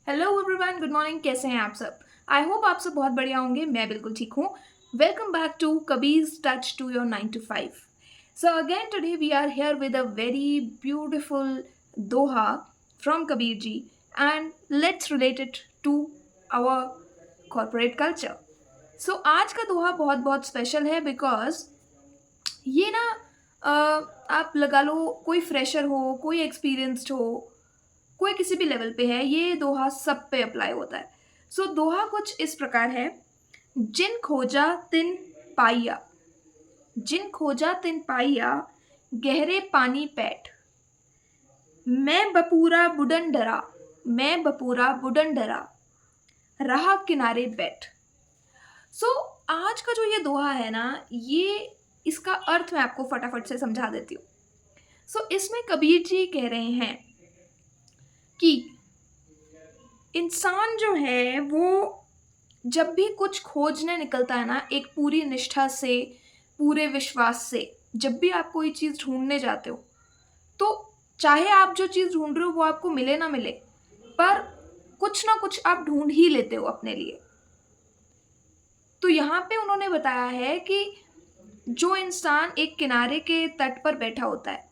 Hello everyone, good morning. कैसे हैं आप सब? आई होप आप सब बहुत बढ़िया होंगे। मैं बिल्कुल ठीक हूँ। Welcome back to Kabir's touch to your 9 to 5। So again today we are here with a very beautiful doha from Kabir ji and let's relate it to our corporate culture. So आज का दोहा बहुत बहुत स्पेशल है बिकॉज ये ना आप लगा लो, कोई फ्रेशर हो, कोई एक्सपीरियंस्ड हो, कोई किसी भी लेवल पे है, ये दोहा सब पे अप्लाई होता है। सो दोहा कुछ इस प्रकार है। जिन खोजा तिन पाइया, जिन खोजा तिन पाइया, गहरे पानी पैठ। मैं बपूरा बुडन डरा, मैं बपूरा बुडन डरा, रहा किनारे बैठ। सो आज का जो ये दोहा है ना, ये इसका अर्थ मैं आपको फटाफट से समझा देती हूँ। सो इसमें कबीर जी कह रहे हैं कि इंसान जो है वो जब भी कुछ खोजने निकलता है ना, एक पूरी निष्ठा से, पूरे विश्वास से, जब भी आप कोई चीज़ ढूंढने जाते हो, तो चाहे आप जो चीज़ ढूंढ रहे हो वो आपको मिले ना मिले, पर कुछ ना कुछ आप ढूंढ ही लेते हो अपने लिए। तो यहाँ पे उन्होंने बताया है कि जो इंसान एक किनारे के तट पर बैठा होता है,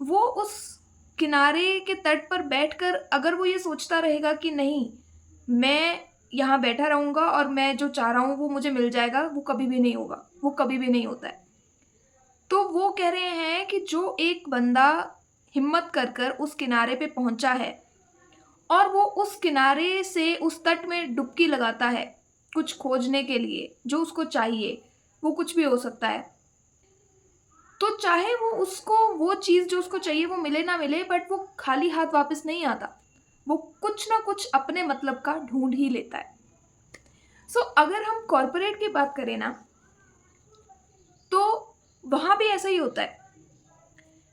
वो उस किनारे के तट पर बैठकर अगर वो ये सोचता रहेगा कि नहीं, मैं यहाँ बैठा रहूँगा और मैं जो चाह रहा हूँ वो मुझे मिल जाएगा, वो कभी भी नहीं होगा, वो कभी भी नहीं होता है। तो वो कह रहे हैं कि जो एक बंदा हिम्मत कर कर उस किनारे पे पहुँचा है और वो उस किनारे से उस तट में डुबकी लगाता है कुछ खोजने के लिए जो उसको चाहिए, वो कुछ भी हो सकता है। तो चाहे वो उसको वो चीज़ जो उसको चाहिए वो मिले ना मिले, बट वो खाली हाथ वापस नहीं आता। वो कुछ ना कुछ अपने मतलब का ढूंढ ही लेता है। सो अगर हम कॉर्पोरेट की बात करें ना, तो वहाँ भी ऐसा ही होता है।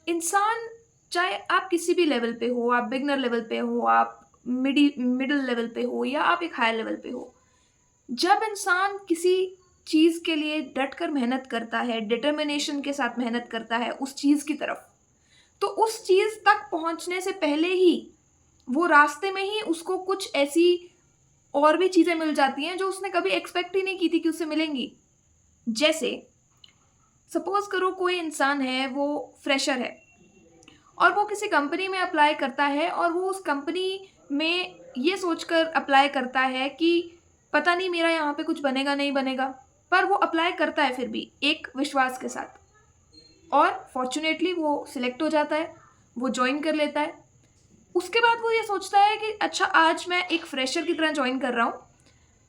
इंसान, चाहे आप किसी भी लेवल पे हो, आप बिगनर लेवल पे हो, आप मिडिल लेवल पे हो, या आप एक हायर लेवल पे हो, जब इंसान किसी चीज़ के लिए डट कर मेहनत करता है, डिटर्मिनेशन के साथ मेहनत करता है उस चीज़ की तरफ, तो उस चीज़ तक पहुंचने से पहले ही वो रास्ते में ही उसको कुछ ऐसी और भी चीज़ें मिल जाती हैं जो उसने कभी एक्सपेक्ट ही नहीं की थी कि उसे मिलेंगी। जैसे सपोज करो कोई इंसान है, वो फ्रेशर है और वो किसी कंपनी में अप्लाई करता है और वो उस कंपनी में ये सोचकर अप्लाई करता है कि पता नहीं मेरा यहाँ पे कुछ बनेगा नहीं बनेगा, पर वो अप्लाई करता है फिर भी एक विश्वास के साथ, और फॉर्चुनेटली वो सिलेक्ट हो जाता है, वो ज्वाइन कर लेता है। उसके बाद वो ये सोचता है कि अच्छा, आज मैं एक फ्रेशर की तरह ज्वाइन कर रहा हूँ,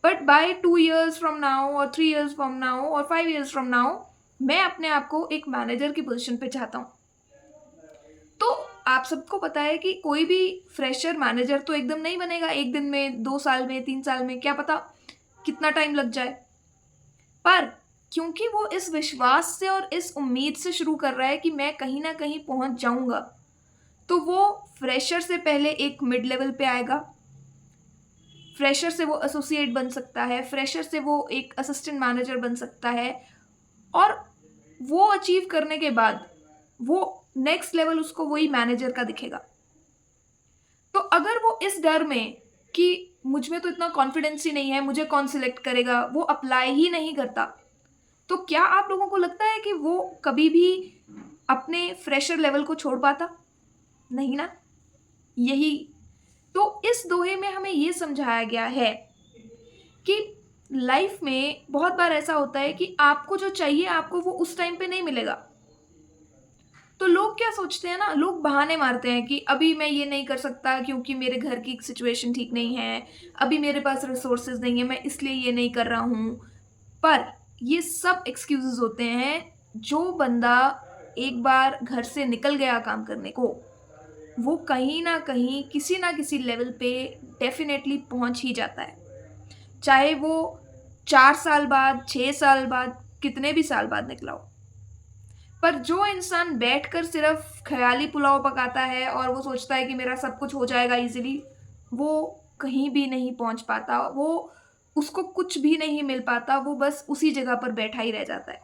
but by 2 years from now और 3 years फ्रॉम नाउ और 5 years फ्रॉम नाउ मैं अपने आप को एक मैनेजर की पोजीशन पे चाहता हूँ। तो आप सबको पता है कि कोई भी फ्रेशर मैनेजर तो एकदम नहीं बनेगा, एक दिन में, 2 साल में, 3 साल में, क्या पता कितना टाइम लग जाए। पर क्योंकि वो इस विश्वास से और इस उम्मीद से शुरू कर रहा है कि मैं कहीं ना कहीं पहुंच जाऊंगा, तो वो फ्रेशर से पहले एक मिड लेवल पे आएगा, फ्रेशर से वो एसोसिएट बन सकता है, फ्रेशर से वो एक असिस्टेंट मैनेजर बन सकता है, और वो अचीव करने के बाद वो नेक्स्ट लेवल उसको वही मैनेजर का दिखेगा। तो अगर वो इस डर में कि मुझ में तो इतना कॉन्फिडेंस ही नहीं है, मुझे कौन सिलेक्ट करेगा, वो अप्लाई ही नहीं करता, तो क्या आप लोगों को लगता है कि वो कभी भी अपने फ्रेशर लेवल को छोड़ पाता? नहीं ना। यही तो इस दोहे में हमें ये समझाया गया है कि लाइफ में बहुत बार ऐसा होता है कि आपको जो चाहिए आपको वो उस टाइम पे नहीं मिलेगा। तो लोग क्या सोचते हैं ना, लोग बहाने मारते हैं कि अभी मैं ये नहीं कर सकता क्योंकि मेरे घर की सिचुएशन ठीक नहीं है, अभी मेरे पास रिसोर्सेज नहीं है, मैं इसलिए ये नहीं कर रहा हूँ। पर ये सब एक्सक्यूजेस होते हैं। जो बंदा एक बार घर से निकल गया काम करने को, वो कहीं ना किसी लेवल पे डेफिनेटली पहुंच ही जाता है, चाहे वो 4 साल बाद, 6 साल बाद, कितने भी साल बाद निकला हो। पर जो इंसान बैठकर सिर्फ ख्याली पुलाव पकाता है और वो सोचता है कि मेरा सब कुछ हो जाएगा इजीली, वो कहीं भी नहीं पहुंच पाता, वो उसको कुछ भी नहीं मिल पाता, वो बस उसी जगह पर बैठा ही रह जाता है।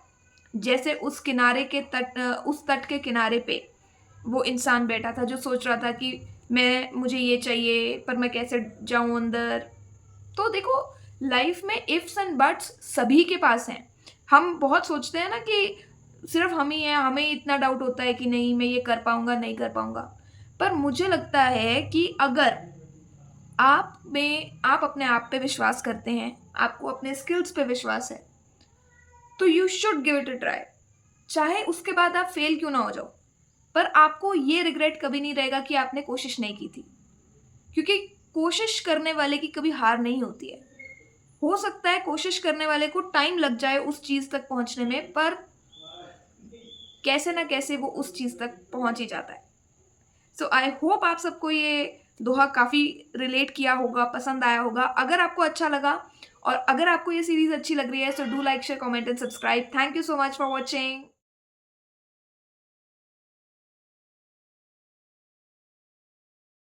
जैसे उस किनारे के तट, उस तट के किनारे पे वो इंसान बैठा था जो सोच रहा था कि मुझे ये चाहिए पर मैं कैसे जाऊँ अंदर। तो देखो, लाइफ में इफ्स एंड बट्स सभी के पास हैं। हम बहुत सोचते हैं ना कि सिर्फ हम ही हैं, हमें इतना डाउट होता है कि नहीं मैं ये कर पाऊँगा, नहीं कर पाऊँगा। पर मुझे लगता है कि अगर आप अपने आप पे विश्वास करते हैं, आपको अपने स्किल्स पे विश्वास है, तो you should give it a try. चाहे उसके बाद आप फेल क्यों ना हो जाओ, पर आपको ये रिग्रेट कभी नहीं रहेगा कि आपने कोशिश नहीं की थी। क्योंकि कोशिश करने वाले की कभी हार नहीं होती है। हो सकता है कोशिश करने वाले को टाइम लग जाए उस चीज़ तक पहुँचने में, पर कैसे ना कैसे वो उस चीज़ तक पहुँच ही जाता है। सो आई होप आप सबको ये दोहा काफ़ी रिलेट किया होगा, पसंद आया होगा। अगर आपको अच्छा लगा और अगर आपको ये सीरीज़ अच्छी लग रही है, so do like, share, comment and subscribe. Thank you so much for watching.